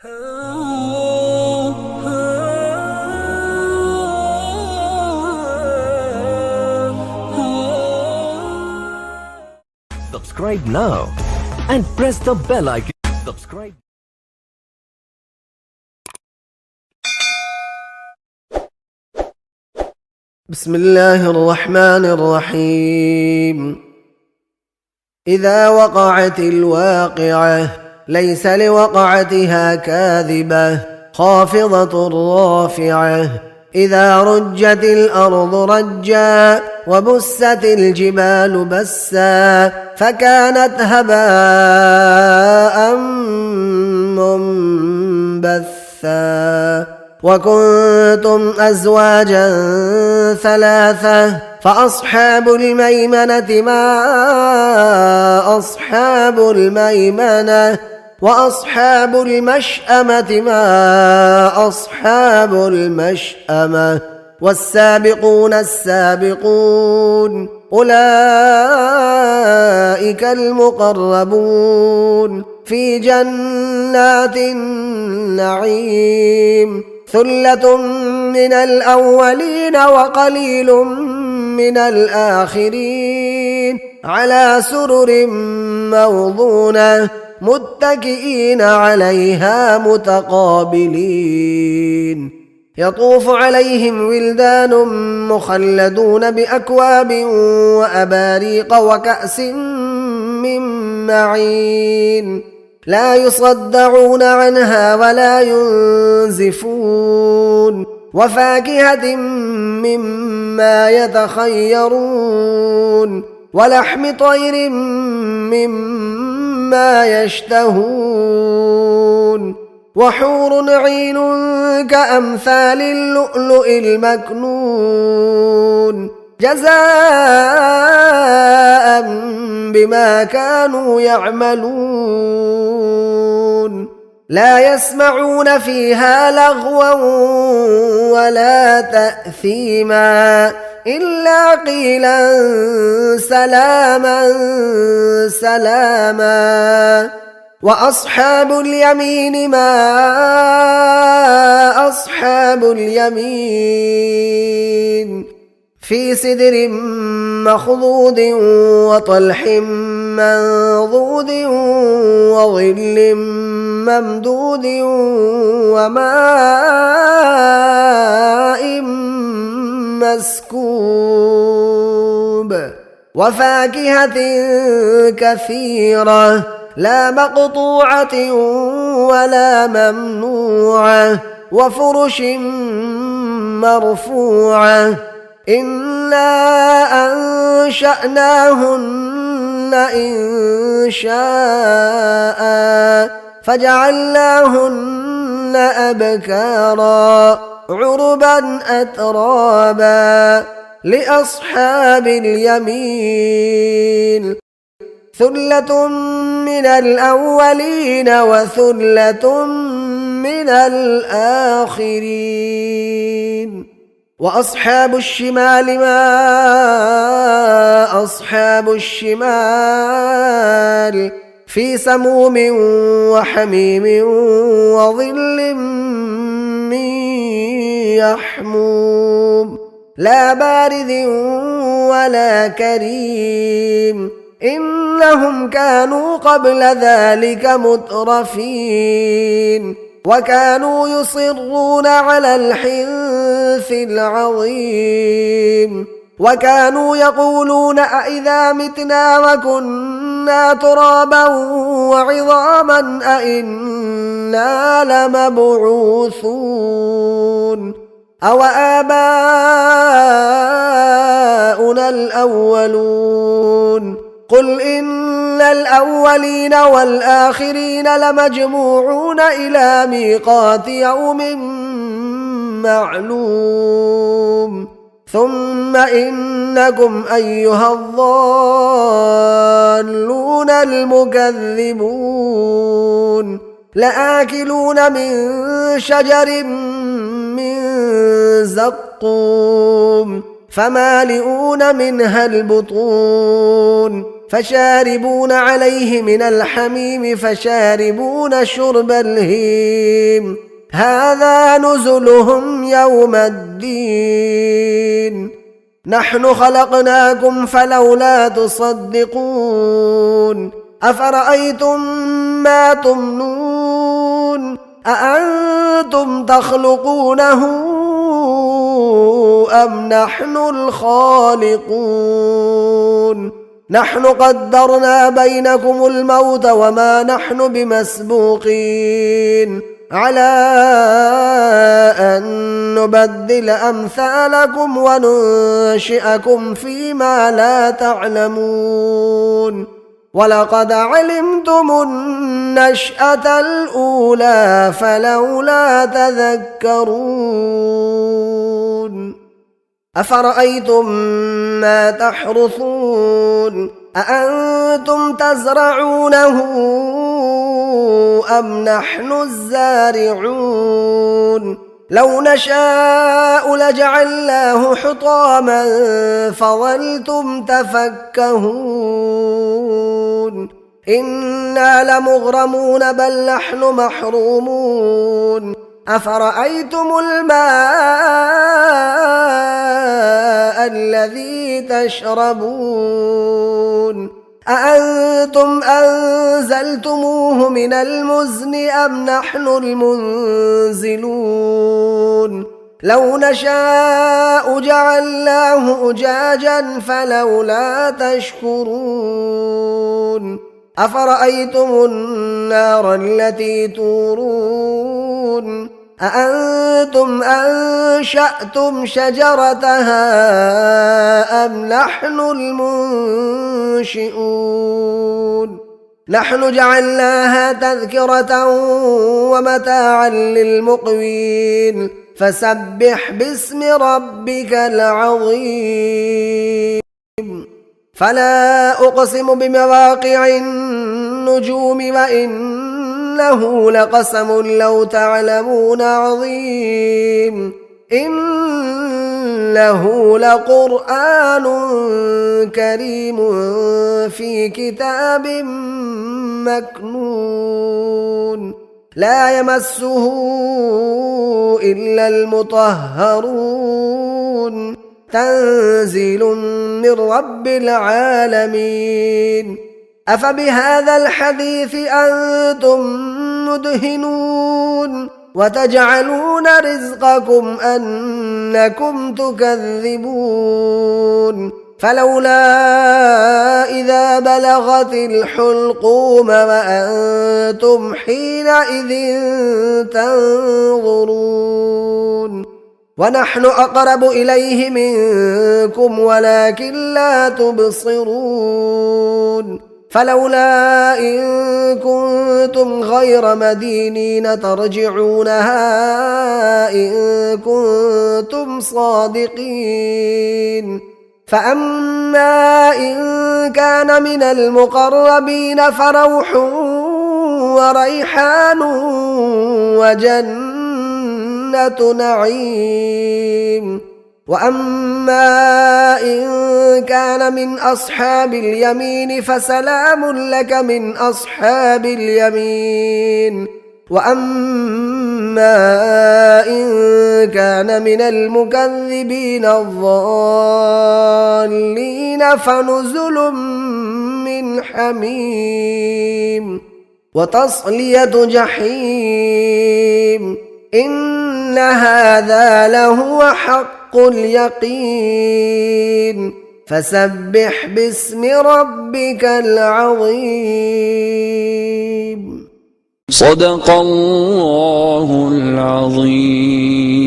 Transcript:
Subscribe now and press the bell icon. Subscribe. بسم الله الرحمن الرحيم. إذا وقعت الواقعة ليس لوقعتها كاذبة خافضة رافعة إذا رجت الأرض رجا وبست الجبال بسا فكانت هباء منبثا وكنتم أزواجا ثلاثة فأصحاب الميمنة ما أصحاب الميمنة وأصحاب المشأمة ما أصحاب المشأمة والسابقون السابقون أولئك المقربون في جنات النعيم ثلة من الأولين وقليل من الآخرين على سرر موضونة متكئين عليها متقابلين يطوف عليهم ولدان مخلدون بأكواب وأباريق وكأس من معين لا يصدعون عنها ولا ينزفون وفاكهة مما يتخيرون ولحم طير مما يشتهون وحور عين كأمثال اللؤلؤ المكنون جزاء بما كانوا يعملون لا يسمعون فيها لغوا ولا تأثيما إلا قيلا سلاما سلاما وأصحاب اليمين ما أصحاب اليمين في سدر مخضود وطلح منضود وظل ممدود وماء مسكوب وفاكهة كثيرة لا مقطوعة ولا ممنوعة وفرش مرفوعة إنا أنشأناهن إن شاء فجعلناهن أبكارا عربا أترابا لأصحاب اليمين ثلة من الأولين وثلة من الآخرين وأصحاب الشمال ما أصحاب الشمال في سموم وحميم وظل من يحموم لا بارد ولا كريم إنهم كانوا قبل ذلك مترفين وكانوا يصرون على الحنث العظيم وكانوا يقولون أئذا متنا وكنا ترابا وعظاما أئنا لمبعوثون أو آباؤنا الأولون قل إن الأولين والآخرين لمجموعون إلى ميقات يوم معلوم ثم إنكم أيها الضالون المكذبون لآكلون من شجر من زقوم فمالئون منها البطون فشاربون عليه من الحميم فشاربون شرب الهيم هذا نزلهم يوم الدين نحن خلقناكم فلولا تصدقون أفرأيتم ما تمنون أأنتم تخلقونه أم نحن الخالقون نحن قدرنا بينكم الموت وما نحن بمسبوقين على أن نبدل أمثالكم وننشئكم فيما لا تعلمون ولقد علمتم النشأة الأولى فلولا تذكرون أفرأيتم ما تحرثون أأنتم تزرعونه أم نحن الزارعون لو نشاء لجعلناه حطاما فظلتم تفكهون إنا لمغرمون بل نحن محرومون أفرأيتم الماء الذي تشربون أأنتم أنزلتموه من المزن أم نحن المنزلون لو نشاء جعلناه أجاجا فلولا تشكرون أفرأيتم النار التي تورون أأنتم أنشأتم شجرتها أم نحن المنشئون نحن جعلناها تذكرة ومتاعا للمقوين فسبح باسم ربك العظيم فلا أقسم بمواقع النجوم وإنه لقسم لو تعلمون عظيم إنه لقرآن كريم في كتاب مكنون لا يمسه إلا المطهرون تنزيل من رب العالمين أفبهذا الحديث أنتم مدهنون وتجعلون رزقكم أنكم تكذبون فلولا إذا بلغت الحلقوم وأنتم حينئذ تنظرون ونحن أقرب إليه منكم ولكن لا تبصرون فلولا إن كنتم غير مدينين ترجعونها إن كنتم صادقين فأما إن كان من المقربين فروح وريحان وجنة نعيم وأما إن كان من أصحاب اليمين فسلام لك من أصحاب اليمين وأما إن كان من المكذبين الضالين فنزل من حميم وتصلية جحيم إن هذا لهو حق اليقين فسبح باسم ربك العظيم صدق الله العظيم.